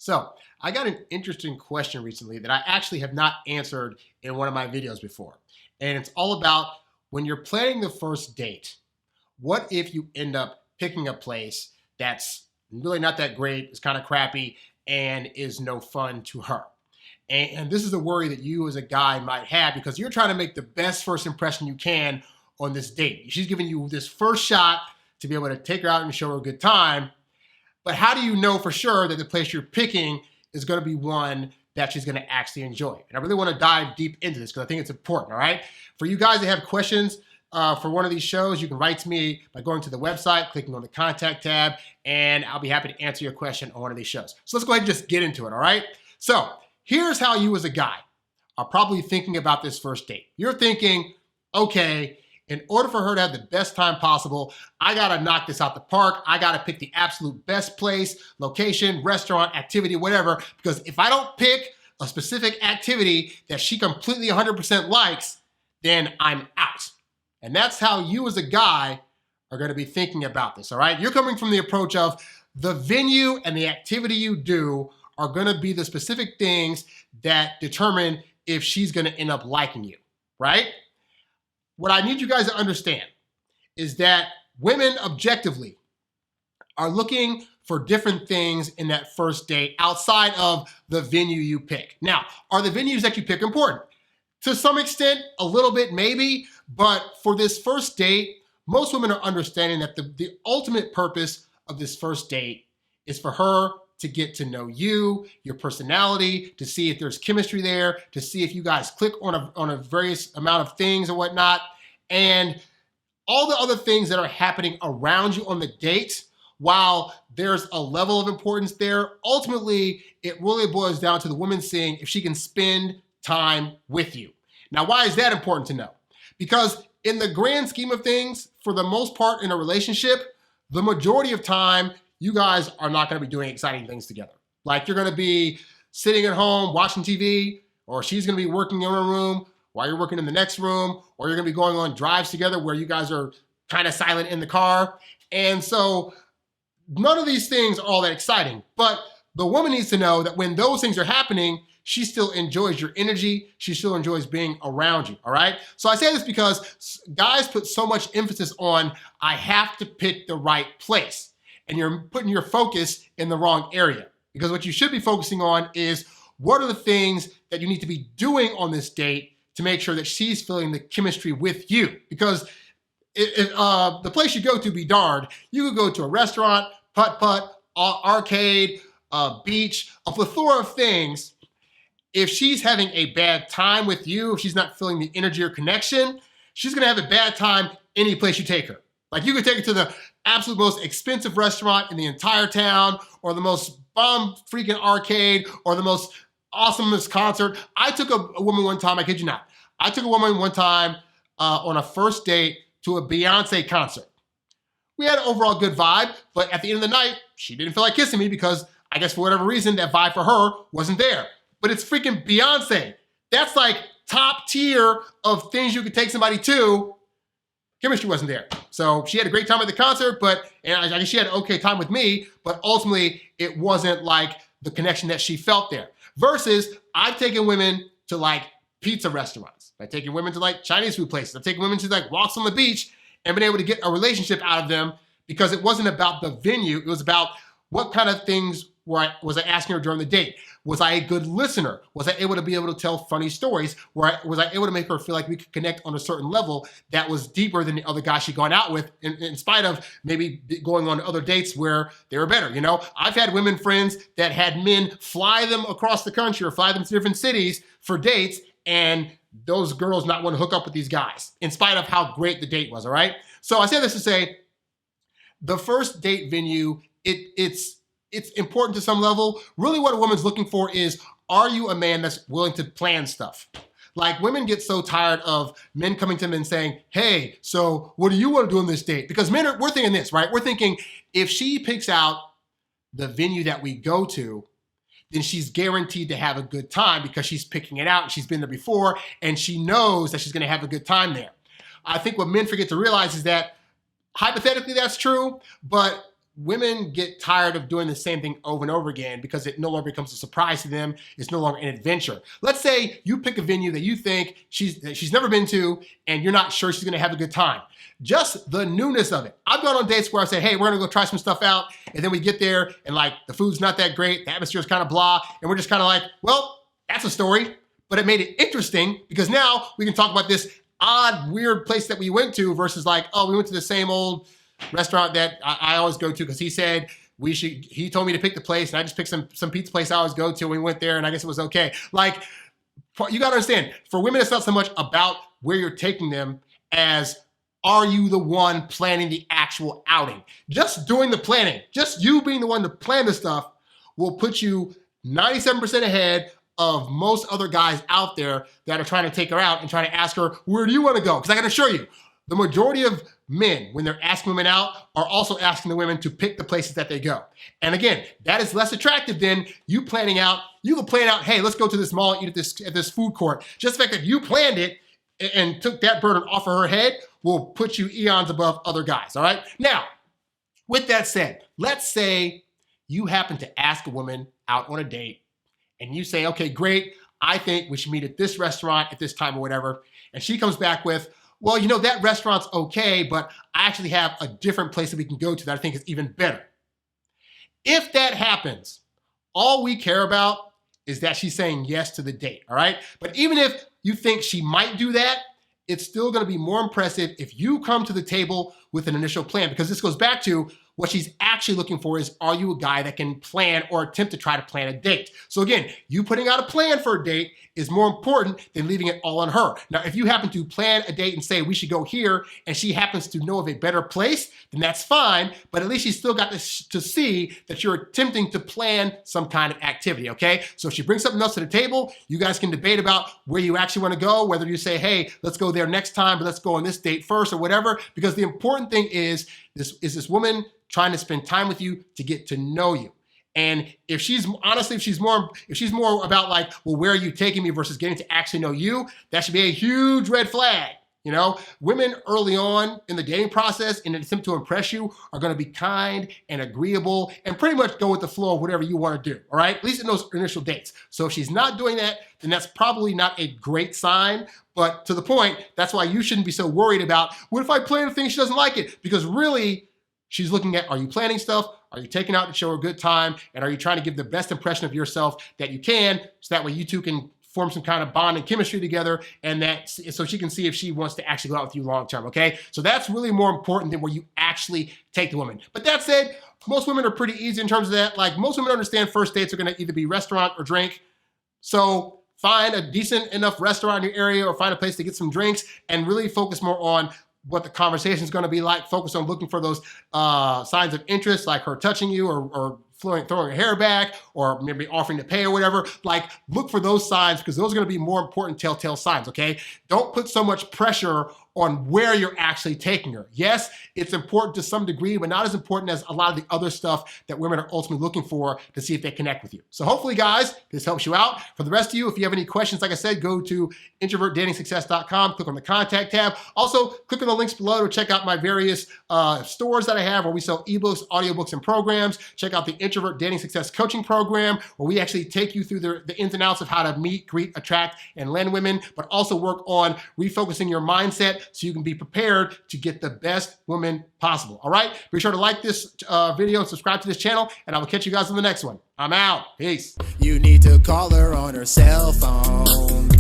So I got an interesting question recently that I actually have not answered in one of my videos before. And it's all about when you're planning the first date, what if you end up picking a place that's really not that great, it's kind of crappy, and is no fun to her? And this is a worry that you as a guy might have because you're trying to make the best first impression you can on this date. She's giving you this first shot to be able to take her out and show her a good time. But how do you know for sure that the place you're picking is going to be one that she's going to actually enjoy? And I really want to dive deep into this because I think it's important, all right? For you guys that have questions for one of these shows, you can write to me by going to the website, clicking on the contact tab, and I'll be happy to answer your question on one of these shows. So let's go ahead and just get into it, all right? So here's how you as a guy are probably thinking about this first date. You're thinking, okay, in order for her to have the best time possible, I gotta knock this out the park. I gotta pick the absolute best place, location, restaurant, activity, whatever, because if I don't pick a specific activity that she completely 100% likes, then I'm out. And that's how you as a guy are gonna be thinking about this, all right? You're coming from the approach of the venue and the activity you do are gonna be the specific things that determine if she's gonna end up liking you, right? What I need you guys to understand is that women objectively are looking for different things in that first date outside of the venue you pick. Now, are the venues that you pick important? To some extent, a little bit maybe, but for this first date, most women are understanding that the ultimate purpose of this first date is for her to get to know you, your personality, to see if there's chemistry there, to see if you guys click on a various amount of things and whatnot, and all the other things that are happening around you on the date. While there's a level of importance there, ultimately, it really boils down to the woman seeing if she can spend time with you. Now, why is that important to know? Because in the grand scheme of things, for the most part in a relationship, the majority of time, you guys are not gonna be doing exciting things together. Like you're gonna be sitting at home watching TV, or she's gonna be working in her room while you're working in the next room, or you're gonna be going on drives together where you guys are kind of silent in the car. And so none of these things are all that exciting, but the woman needs to know that when those things are happening, she still enjoys your energy. She still enjoys being around you, all right? So I say this because guys put so much emphasis on, I have to pick the right place. And you're putting your focus in the wrong area. Because what you should be focusing on is what are the things that you need to be doing on this date to make sure that she's feeling the chemistry with you. Because if the place you go to be darned, you could go to a restaurant, putt-putt, arcade, beach, a plethora of things. If she's having a bad time with you, if she's not feeling the energy or connection, she's gonna have a bad time any place you take her. Like you could take her to the absolute most expensive restaurant in the entire town, or the most bomb freaking arcade, or the most awesomest concert. I took a woman one time, I kid you not. I took a woman one time on a first date to a Beyonce concert. We had an overall good vibe, but at the end of the night, she didn't feel like kissing me because I guess for whatever reason, that vibe for her wasn't there. But it's freaking Beyonce. That's like top tier of things you could take somebody to. Chemistry wasn't there. So she had a great time at the concert, and I guess she had an okay time with me, but ultimately it wasn't like the connection that she felt there. Versus I've taken women to like pizza restaurants. I've taken women to like Chinese food places. I've taken women to like walks on the beach and been able to get a relationship out of them because it wasn't about the venue. It was about what kind of things was I asking her during the date? Was I a good listener? Was I able to tell funny stories? Was I able to make her feel like we could connect on a certain level that was deeper than the other guys she'd gone out with, in spite of maybe going on other dates where they were better, you know? I've had women friends that had men fly them across the country or fly them to different cities for dates, and those girls not want to hook up with these guys, in spite of how great the date was, all right? So I say this to say, the first date venue, it's important to some level. Really what a woman's looking for is, are you a man that's willing to plan stuff? Like women get so tired of men coming to them and saying, hey, so what do you want to do on this date? Because we're thinking this, right? We're thinking if she picks out the venue that we go to, then she's guaranteed to have a good time because she's picking it out and she's been there before and she knows that she's gonna have a good time there. I think what men forget to realize is that hypothetically that's true, but women get tired of doing the same thing over and over again because it no longer becomes a surprise to them. It's no longer an adventure. Let's say you pick a venue that you think she's never been to and you're not sure she's gonna have a good time. Just the newness of it. I've gone on dates where I say, hey, we're gonna go try some stuff out, and then we get there and like the food's not that great, the atmosphere is kind of blah, and we're just kind of like, well, that's a story, but it made it interesting because now we can talk about this odd, weird place that we went to versus like, oh, we went to the same old restaurant that I always go to because he said he told me to pick the place and I just picked some pizza place I always go to and we went there and I guess it was okay. Like, you gotta understand, for women, it's not so much about where you're taking them as are you the one planning the actual outing? Just doing the planning, just you being the one to plan the stuff will put you 97% ahead of most other guys out there that are trying to take her out and trying to ask her, where do you wanna go? Because I can assure you, the majority of men, when they're asking women out, are also asking the women to pick the places that they go. And again, that is less attractive than you planning out. You can plan out, hey, let's go to this mall and eat at this food court. Just the fact that you planned it and took that burden off of her head will put you eons above other guys, all right? Now, with that said, let's say you happen to ask a woman out on a date and you say, okay, great, I think we should meet at this restaurant at this time or whatever. And she comes back with, well, you know, that restaurant's okay, but I actually have a different place that we can go to that I think is even better. If that happens, all we care about is that she's saying yes to the date, all right? But even if you think she might do that, it's still gonna be more impressive if you come to the table with an initial plan, because this goes back to what she's actually looking for is, are you a guy that can plan or attempt to try to plan a date? So again, you putting out a plan for a date is more important than leaving it all on her. Now, if you happen to plan a date and say, we should go here, and she happens to know of a better place, then that's fine, but at least she's still got to see that you're attempting to plan some kind of activity, okay? So if she brings something else to the table, you guys can debate about where you actually wanna go, whether you say, hey, let's go there next time, but let's go on this date first or whatever, because the important thing is this woman trying to spend time with you to get to know you. And if she's more about like, well, where are you taking me versus getting to actually know you, that should be a huge red flag. You know, women early on in the dating process in an attempt to impress you are gonna be kind and agreeable and pretty much go with the flow of whatever you wanna do, all right? At least in those initial dates. So if she's not doing that, then that's probably not a great sign, but to the point, that's why you shouldn't be so worried about, what if I plan a thing she doesn't like it? Because really, she's looking at, are you planning stuff? Are you taking out to show her a good time? And are you trying to give the best impression of yourself that you can, so that way you two can form some kind of bond and chemistry together, and so she can see if she wants to actually go out with you long term, okay? So that's really more important than where you actually take the woman. But that said, most women are pretty easy in terms of that. Like, most women understand first dates are gonna either be restaurant or drink. So find a decent enough restaurant in your area or find a place to get some drinks and really focus more on what the conversation is going to be like. Focus on looking for those signs of interest, like her touching you or throwing her hair back or maybe offering to pay or whatever. Like, look for those signs because those are going to be more important telltale signs, okay? Don't put so much pressure on where you're actually taking her. Yes, it's important to some degree, but not as important as a lot of the other stuff that women are ultimately looking for to see if they connect with you. So hopefully, guys, this helps you out. For the rest of you, if you have any questions, like I said, go to introvertdatingsuccess.com, click on the contact tab. Also, click on the links below to check out my various stores that I have where we sell ebooks, audiobooks, and programs. Check out the Introvert Dating Success Coaching Program, where we actually take you through the ins and outs of how to meet, greet, attract, and land women, but also work on refocusing your mindset so you can be prepared to get the best woman possible, all right? Be sure to like this video and subscribe to this channel, and I will catch you guys on the next one. I'm out. Peace. You need to call her on her cell phone.